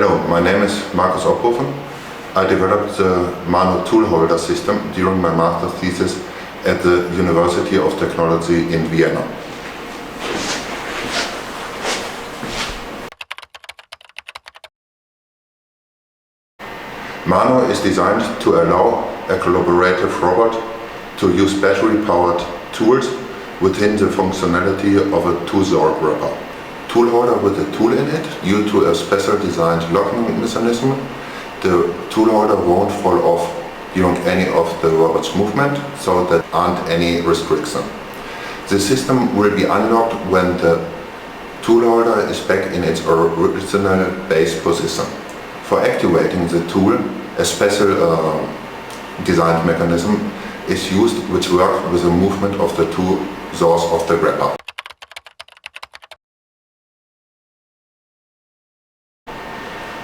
Hello, my name is Markus Ophofen. I developed the Mano tool holder system during my master's thesis at the University of Technology in Vienna. Mano is designed to allow a collaborative robot to use battery-powered tools within the functionality of a two-Zork wrapper. Tool holder with a tool in it. Due to a special designed locking mechanism, the tool holder won't fall off during any of the robot's movement, so there aren't any restrictions. The system will be unlocked when the tool holder is back in its original base position. For activating the tool, a special designed mechanism is used which works with the movement of the two jaws of the wrapper.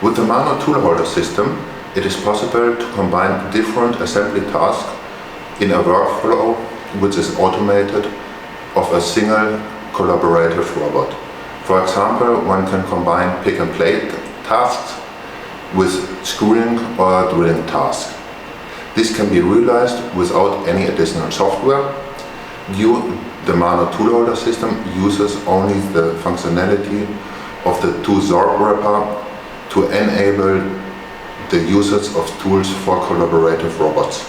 With the Mano tool holder system, it is possible to combine different assembly tasks in a workflow which is automated of a single collaborative robot. For example, one can combine pick and play tasks with screwing or drilling tasks. This can be realized without any additional software. The Mano tool holder system uses only the functionality of the two Zork wrapper to enable the usage of tools for collaborative robots.